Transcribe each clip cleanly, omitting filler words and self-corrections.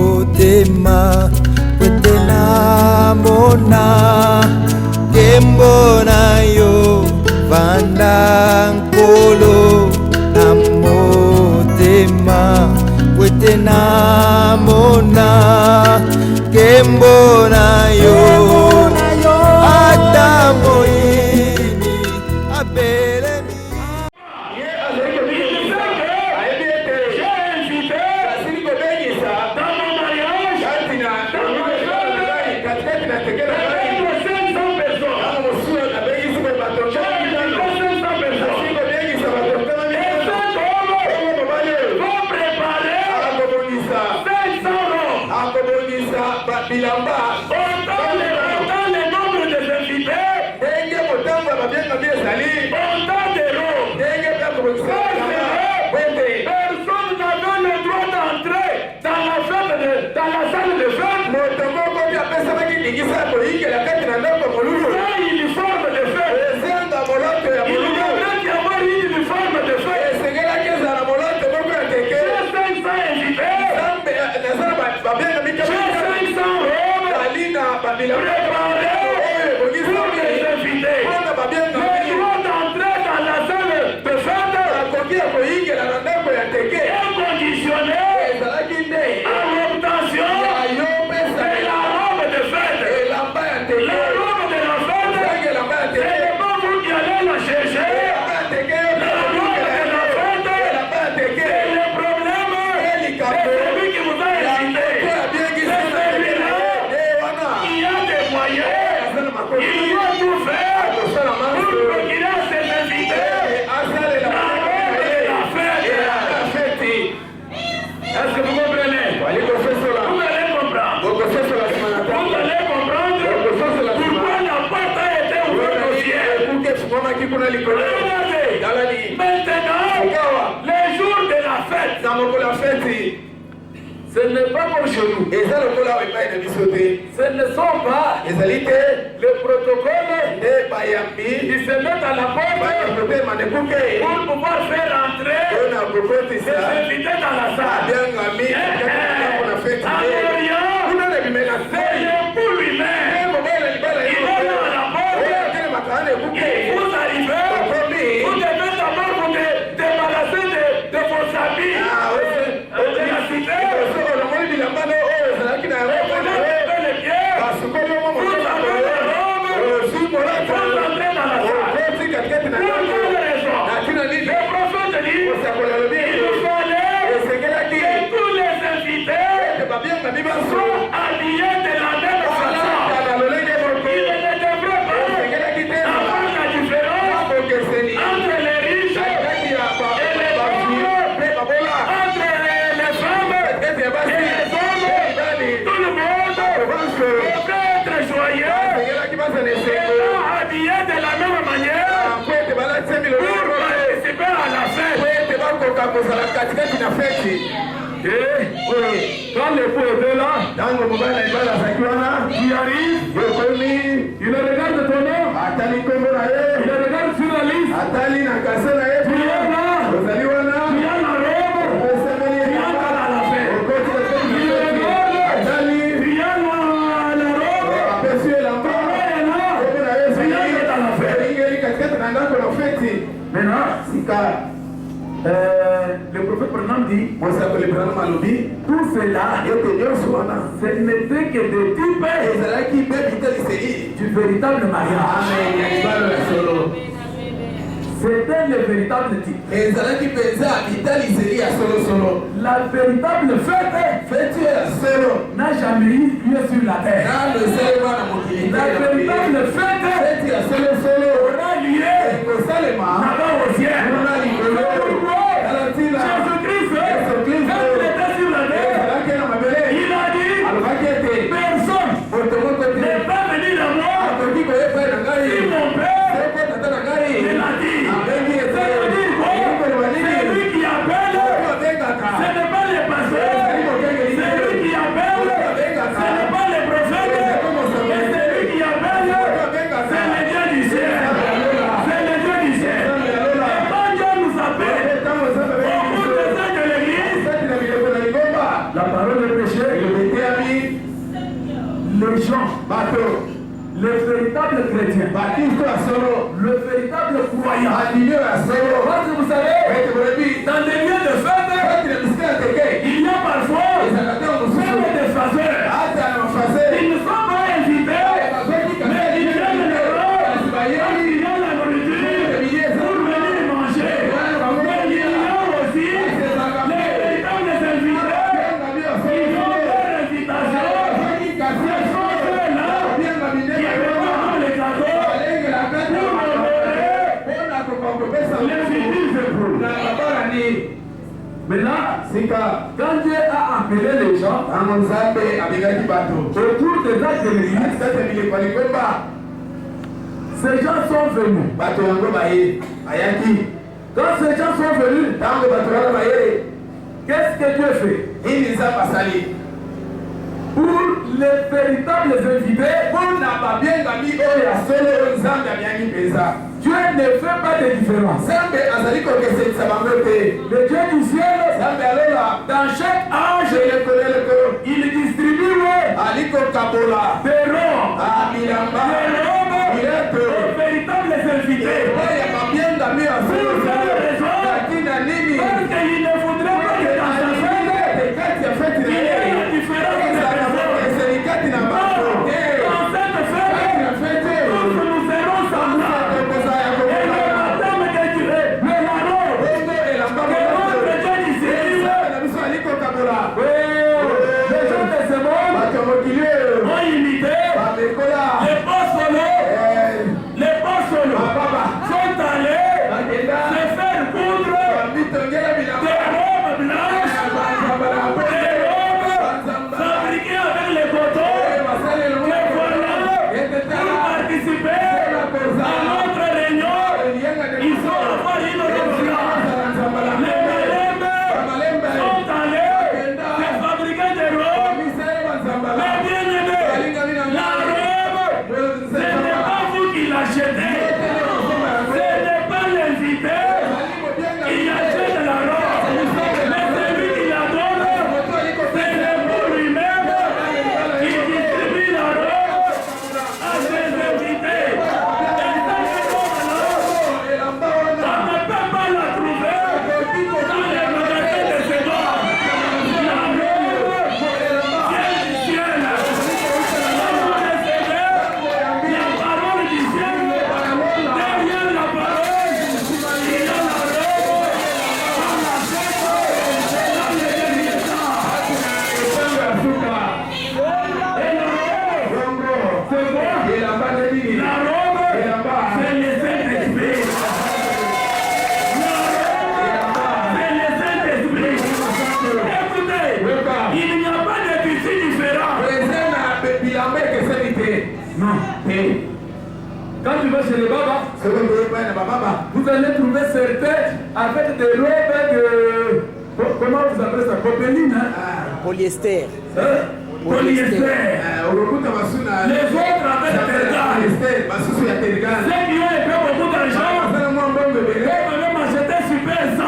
motema pwete na mona kembo na yo vanda nkolo na motema pwete na mona kembo na yo ata moyini abelemi. Ce n'est pas comme chez nous. Ce ne sont pas les protocoles qui se mettent à la porte pour pouvoir faire entrer les invités dans la salle. Pour lui-même, il est à la porte. Vous arrivez, vous devez d'abord vous débarrasser de vos habits. Quand l'époux est là, tu arrives, il regarde ton nom, il regarde sur la liste, tu es là, tu as la robe, tu entres à la fête. Tu regardes, tu as la robe, ton nom est là, tu entres à la fête. Maintenant, le prophète Branham dit, tout cela, ce n'était que des types du véritable mariage. C'était le véritable type. La véritable fête n'a jamais eu lieu sur la terre. La véritable fête aura lieu là-bas au ciel. Jésus-Christ, quand il était sur la terre, il a dit, personne ne va venir à moi si mon Père il a dit. Ça veut dire quoi? C'est lui qui appelle, ce n'est pas les pasteurs, c'est lui qui appelle, ce n'est pas les prophètes, mais c'est lui qui appelle, c'est le Dieu du ciel. C'est le Dieu du ciel. Et quand Dieu nous appelle, au bout de ça que l'Église, la parole est prêchée, les gens, les véritables chrétiens, le véritable croyant, parce que vous savez, dans des lieux de fête, il y a parfois même des faveurs. Ils ne sont pas invités, mais ils viennent l'Europe, il y a la nourriture pour venir manger. Mais il y a aussi les véritables invités, ils ont leur invitation. Ce sont ceux-là qui préparent les cadeaux pour honorer les futurs époux. Mais là, quand Dieu a appelé les gens au cours des actes de l'Église, ces gens sont venus. Quand ces gens sont venus, qu'est-ce que Dieu fait? Pour les véritables invités, Dieu ne fait pas de différence. Le Dieu du ciel, dans chaque âge, il distribue des robes, aux véritables invités. Pour quelle raison? Parce qu'il ne voudrait pas que dans sa fête, il y ait une différence de personnes. Dans cette fête, tous nous serons semblables. Et le baptême que tu es, le larron, que notre Dieu distribue. Les gens de ce monde ont imité les pas solos sont allés se faire coudre des robes blanches, des robes fabriquées avec les coton, que voilà, pour participer à notre réunion, ils sont à faire une robe blanche. Les malembes sont allés se fabriquer des robes, mais bien aimés, la robe, ce n'est pas vous qui l'achetez. Quand tu vas chez les babas, vous allez trouver certains avec des robes de... Comment vous appelez ça? Popeline, hein? Polyester. Polyester. Les autres avec tergal. Ceux qui ont épais beaucoup d'argent peuvent même acheter super 100.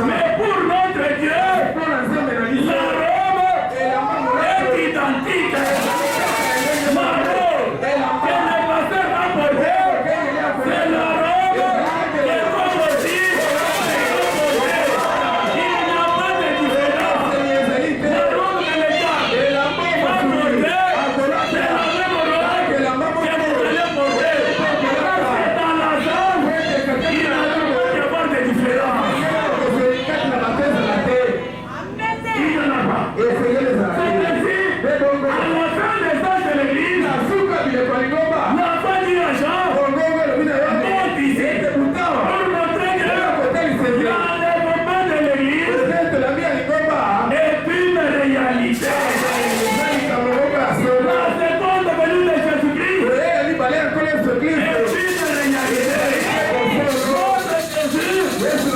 Mais pour notre Dieu, la robe est identique.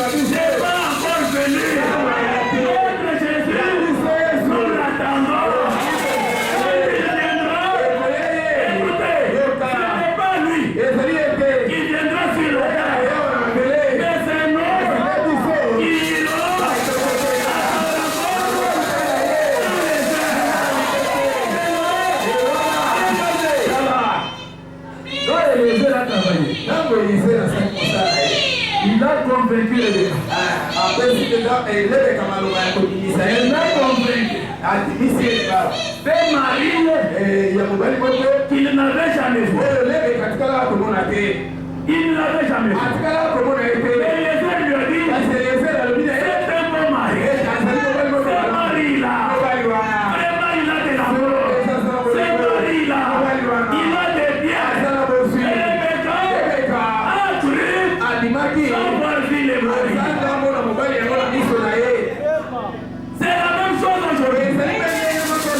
Jésus n'est pas encore venu. Notre Jésus nous convaincu le gars. Après, si le gars est là, comme on va continuer. Elle m'a convaincu. Des maris qu'il n'avait jamais vu. Il ne l'avait jamais vu. Et les autres lui ont dit, c'est un bon mari. Ce mari-là, vraiment il a de l'amour. Ce mari-là, il a des biens. Et les gars a cru sans voir vu les maris. C'est la même chose aujourd'hui.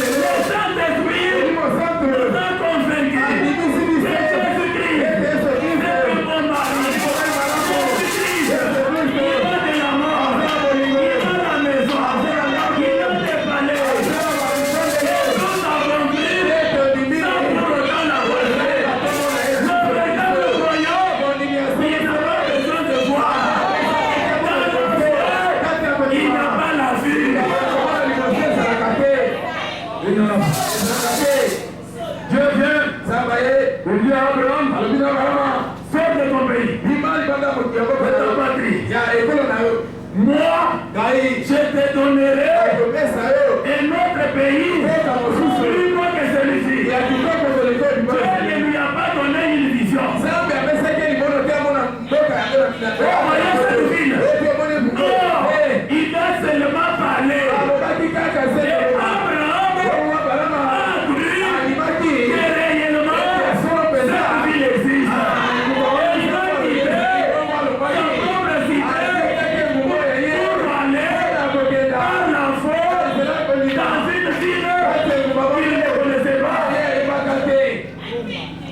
Le Saint-Esprit nous a convaincus que Jésus-Christ est un bon mari. Jésus-Christ, il a de la mort, il a la maison, il a des palais. Et nous avons pris sans pour autant l'avoir fait. Le véritable royaume, il n'a pas besoin de voir. Dans le foi, il n'a pas la vue. Dieu vient, il dit à Abraham, sors de ton pays, de ta patrie. Moi, je te donnerai un autre pays, plus loin que celui-ci. Dieu ne lui a pas donné une vision. Voyez cette ville. Non, il a seulement parlé. Et Abraham a cru que réellement cette ville existe. Et il a quitté sa propre cité pour aller par la force dans une ville qu'il ne connaissait pas.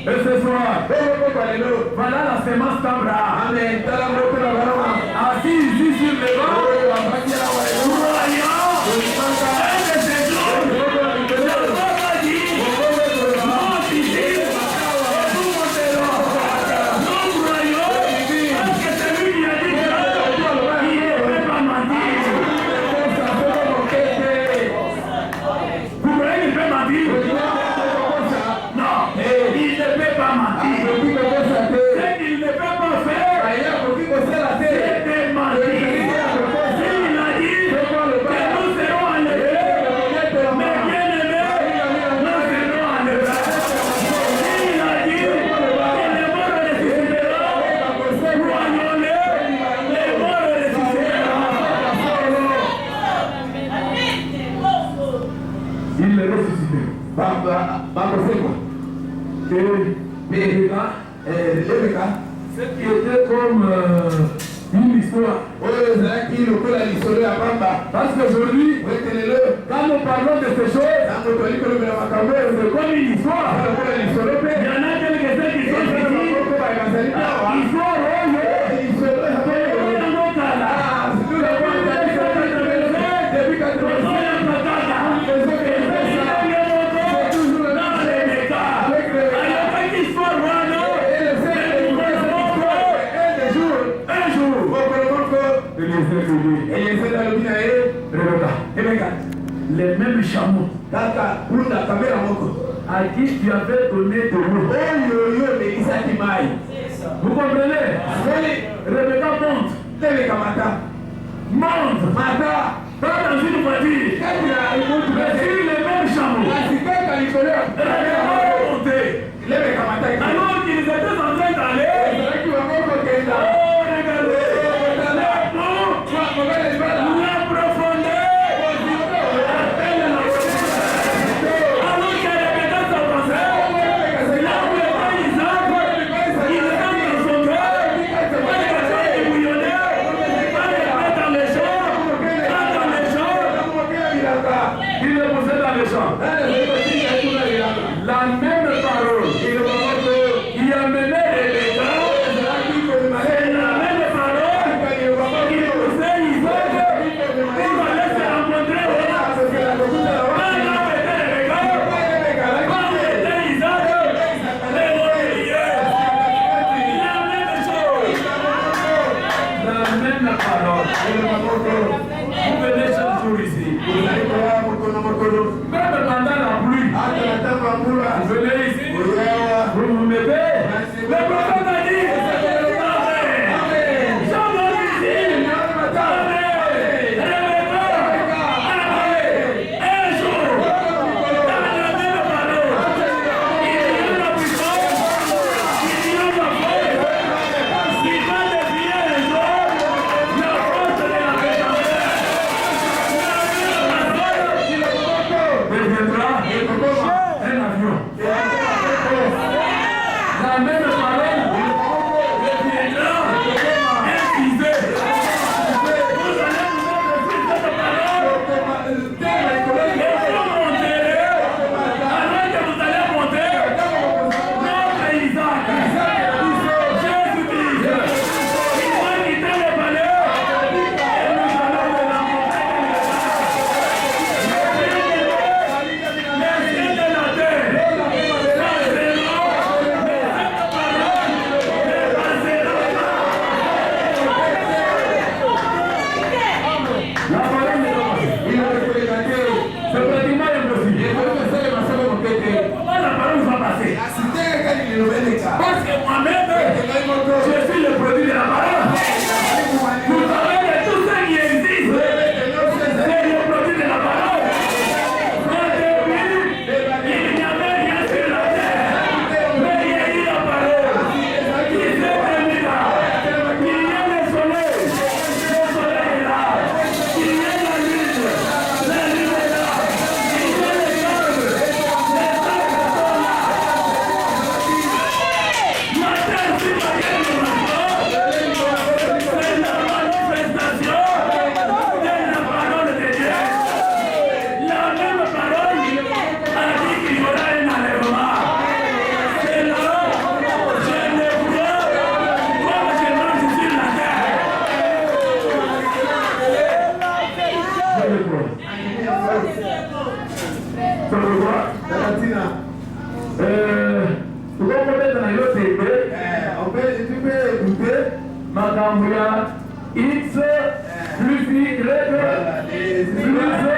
Et ce soir, voilà la semence d'Abraham. Assise ici sur le banc, croyant un de ces jours, le papa dit, monte ici, et nous monterons. Nous croyons, parce que celui qui a dit que il ne peut pas mentir. Vous croyez qu'il peut mentir? Non, il ne peut pas mentir. Ce qu'il ne peut pas faire, c'est de mentir. S'il a dit que nous serons enlevés, mais bien aimés, nous serons enlevés. S'il a dit que les morts ressusciteront, croyons-le, les morts ressusciteront. Il les ressuscité. Ce qui était comme une histoire. Parce qu'aujourd'hui, quand nous parlons de ces choses, c'est comme une histoire. Il y en a quelques-uns qui sont ici. Histoire les mêmes chameaux à qui tu avais donné de l'eau. Vous comprenez? Rebecca monte. Pas dans une voiture. Mais sur les mêmes chameaux. Rebecca va monter. Alors qu'ils étaient en train d'aller. Oh, regardez. La profondeur. La même parole qui a mené les gars, c'est la même parole qui poussait Isaac pour aller se rencontrer au quand était les gars, quand était Isaac, les ouvriers. La même chose. La même parole. Vous venez chaque jour ici. Même pendant la pluie. Vous venez ici. Vous vous mettez. Le prophète a dit. Amen. Jean-Baptiste. Je suis le produit de la parole. Vous savez que tout ce qui existe, c'est le produit de la parole. Au début, il n'y avait rien sur la terre, mais il y a eu la parole qui s'est émise là. Il y a le soleil est là. Il y a la lune est là. Il y a les arbres sont là. La terre sur laquelle nous marchons, c'est la manifestation de la parole de Dieu. La même parole a dit qu'il y aura un enlèvement. C'est là, je le vois comme je marche sur la terre. Je le vois. Tu le vois? Tu vas peut-être dans l'autre idée. Tu peux écouter ma X plus Y plus